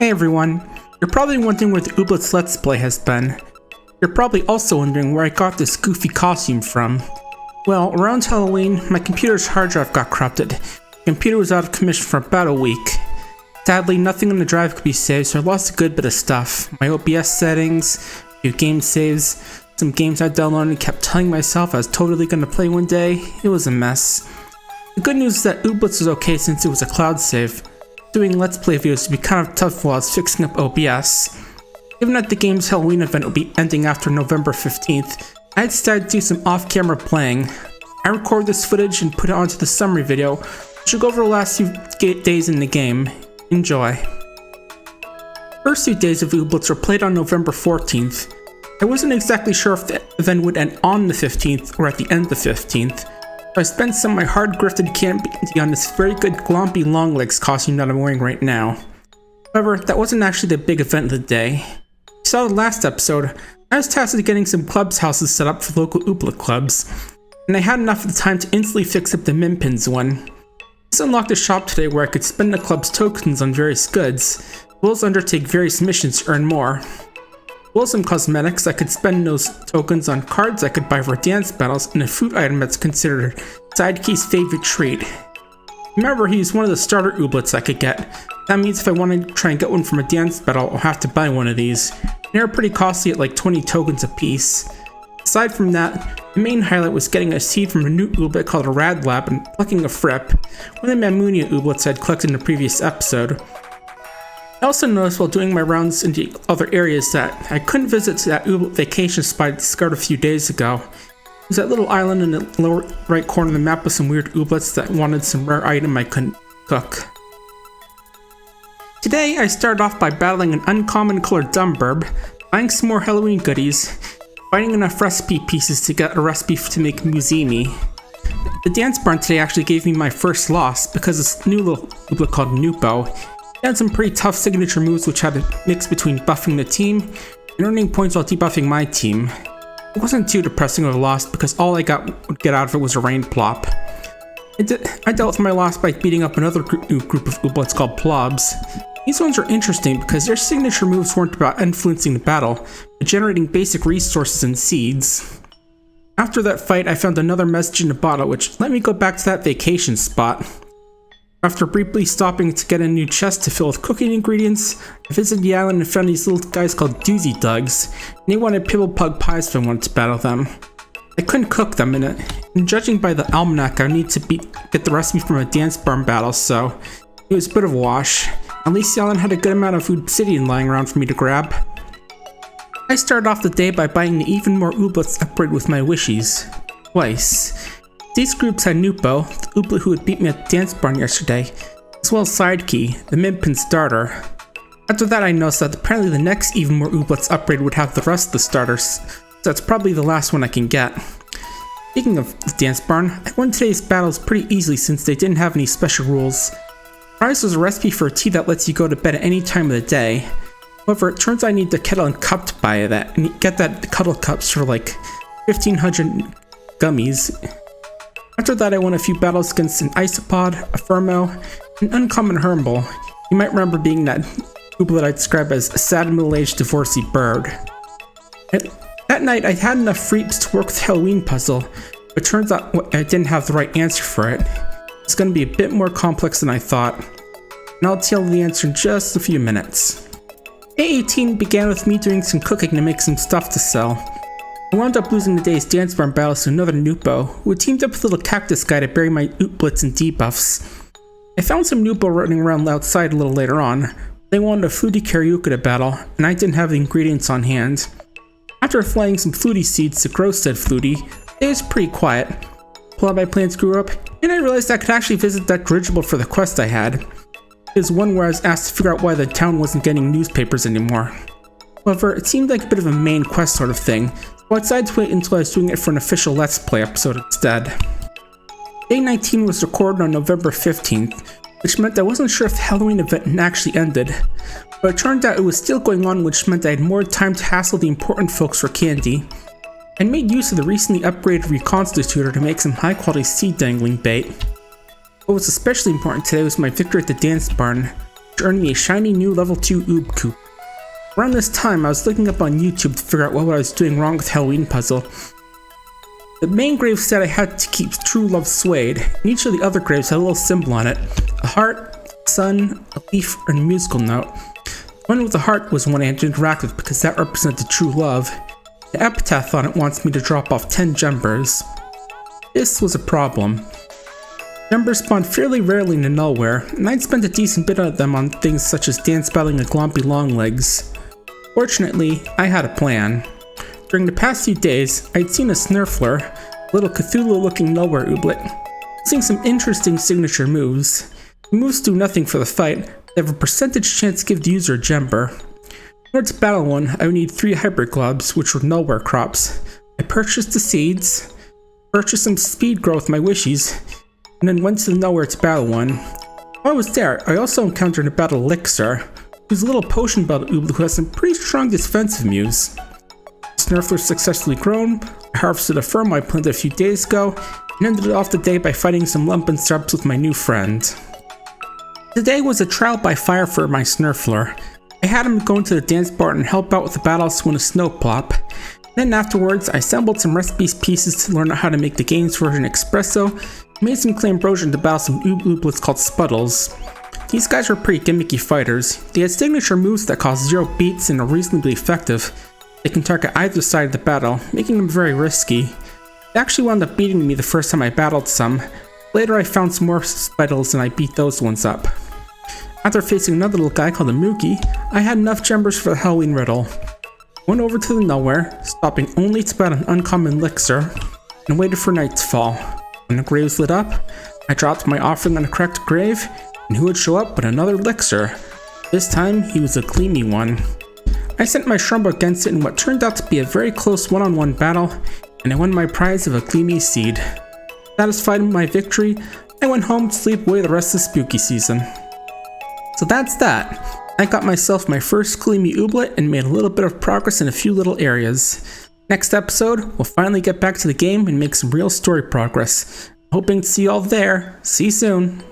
Hey everyone, you're probably wondering where the Ooblets Let's Play has been. You're probably also wondering where I got this goofy costume from. Well, around Halloween, my computer's hard drive got corrupted. The computer was out of commission for about a week. Sadly, nothing on the drive could be saved, so I lost a good bit of stuff. My OBS settings, a few game saves, some games I downloaded and kept telling myself I was totally going to play one day. It was a mess. The good news is that Ooblets was okay since it was a cloud save. Doing Let's Play videos would be kind of tough while I was fixing up OBS. Given that the game's Halloween event will be ending after November 15th, I decided to do some off-camera playing. I recorded this footage and put it onto the summary video, which will go over the last few days in the game. Enjoy. First 2 days of Ooblets were played on November 14th. I wasn't exactly sure if the event would end on the 15th or at the end of the 15th. I spent some of my hard-grifted candy on this very good Glompy Longlegs costume that I'm wearing right now. However, that wasn't actually the big event of the day. You saw the last episode, I was tasked with getting some clubs houses set up for local Ooblet clubs, and I had enough of the time to instantly fix up the Minpins one. This unlocked a shop today where I could spend the club's tokens on various goods, as well as undertake various missions to earn more. As well as some cosmetics, I could spend those tokens on cards I could buy for dance battles and a food item that's considered Sidekey's favorite treat. Remember, he's one of the starter Ooblets I could get. That means if I want to try and get one from a dance battle, I'll have to buy one of these. They're pretty costly at like 20 tokens a piece. Aside from that, the main highlight was getting a seed from a new Ooblet called a Rad Lab and plucking a Fripp, one of the Mammunia Ooblets I'd collected in the previous episode. I also noticed while doing my rounds into other areas that I couldn't visit that Ooblet vacation spot I discovered a few days ago. It was that little island in the lower right corner of the map with some weird Ooblets that wanted some rare item I couldn't cook. Today I started off by battling an uncommon colored Dumburb, buying some more Halloween goodies, finding enough recipe pieces to get a recipe to make Museumi. The dance barn today actually gave me my first loss because this new little Ooblet called Nupo had some pretty tough signature moves which had a mix between buffing the team and earning points while debuffing my team. It wasn't too depressing of a loss because all I would get out of it was a rain plop. I dealt with my loss by beating up another new group of Ooblets called Plobs. These ones are interesting because their signature moves weren't about influencing the battle, but generating basic resources and seeds. After that fight, I found another message in the bottle which let me go back to that vacation spot. After briefly stopping to get a new chest to fill with cooking ingredients, I visited the island and found these little guys called Doozy Dugs, and they wanted Pibble Pug pies if I wanted to battle them. I couldn't cook them, and judging by the almanac, I need to get the recipe from a dance barn battle, so it was a bit of a wash. At least the island had a good amount of obsidian lying around for me to grab. I started off the day by buying the even more Ooblets upgrade with my wishies. Twice. These groups had Nupo, the Ooblet who had beat me at the dance barn yesterday, as well as Sidekey, the Minpin starter. After that I noticed that apparently the next even more Ooblets upgrade would have the rest of the starters, so that's probably the last one I can get. Speaking of the dance barn, I won today's battles pretty easily since they didn't have any special rules. The prize was a recipe for a tea that lets you go to bed at any time of the day. However, it turns out I need the kettle and cup to buy that, and you get that cuddle cups for like 1500 gummies. After that I won a few battles against an Isopod, a Furmo, and an uncommon Hermble. You might remember being that Ooblet I described as a sad middle-aged divorcee bird. That night I had enough freeps to work with the Halloween puzzle, but turns out I didn't have the right answer for it. It's going to be a bit more complex than I thought, and I'll tell you the answer in just a few minutes. Day 18 began with me doing some cooking to make some stuff to sell. I wound up losing the day's dance barn battles to another Nupo, who had teamed up with a little cactus guy to bury my Ooblets and debuffs. I found some Nupo running around outside a little later on. They wanted a Flutie Karaoke to battle, and I didn't have the ingredients on hand. After flying some Flutie seeds to grow said Flutie, it was pretty quiet. While my plans grew up, and I realized I could actually visit that dirigible for the quest I had. It was one where I was asked to figure out why the town wasn't getting newspapers anymore. However, it seemed like a bit of a main quest sort of thing, so I decided to wait until I was doing it for an official Let's Play episode instead. Day 19 was recorded on November 15th, which meant I wasn't sure if the Halloween event had actually ended, but it turned out it was still going on, which meant I had more time to hassle the important folks for candy. I made use of the recently upgraded Reconstitutor to make some high quality seed dangling bait. What was especially important today was my victory at the dance barn, to earn me a shiny new level 2 Oob Coop. Around this time, I was looking up on YouTube to figure out what I was doing wrong with the Halloween puzzle. The main grave said I had to keep true love swayed, and each of the other graves had a little symbol on it: a heart, a sun, a leaf, and a musical note. The one with the heart was one I had to interact with because that represented true love. The epitaph on it wants me to drop off 10 gembers. This was a problem. Gembers spawned fairly rarely into nowhere, and I'd spent a decent bit of them on things such as dance battling a Glompy Longlegs. Fortunately, I had a plan. During the past few days, I'd seen a Snurfler, a little Cthulhu-looking nowhere ooblet, using some interesting signature moves. The moves do nothing for the fight, they have a percentage chance to give the user a gember. In order to battle one, I would need 3 hybrid globs, which were nowhere crops. I purchased the seeds, purchased some speed growth with my wishies, and then went to the nowhere to battle one. While I was there, I also encountered a battle Elixir, who's a little potion battle ooblet who has some pretty strong defensive moves. Snurfler successfully grown, I harvested a firm I planted a few days ago, and ended off the day by fighting some lumpen subs with my new friend. Today was a trial by fire for my Snurfler. I had him go into the dance bar and help out with the battles to win a snow plop. Then afterwards, I assembled some recipes pieces to learn how to make the game's version espresso, and made some clay ambrosia to battle some ooblets called Spuddles. These guys were pretty gimmicky fighters. They had signature moves that cost 0 beats and are reasonably effective. They can target either side of the battle, making them very risky. They actually wound up beating me the first time I battled some. Later I found some more Spuddles and I beat those ones up. After facing another little guy called a Mookie, I had enough gembers for the Halloween riddle. Went over to the nowhere, stopping only to battle an uncommon Elixir, and waited for night to fall. When the graves lit up, I dropped my offering on a correct grave, and who would show up but another Elixir? This time, he was a gleamy one. I sent my Shrumbo against it in what turned out to be a very close one-on-one battle, and I won my prize of a gleamy seed. Satisfied with my victory, I went home to sleep away the rest of the spooky season. So that's that. I got myself my first gleamy ooblet and made a little bit of progress in a few little areas. Next episode, we'll finally get back to the game and make some real story progress. Hoping to see you all there. See you soon.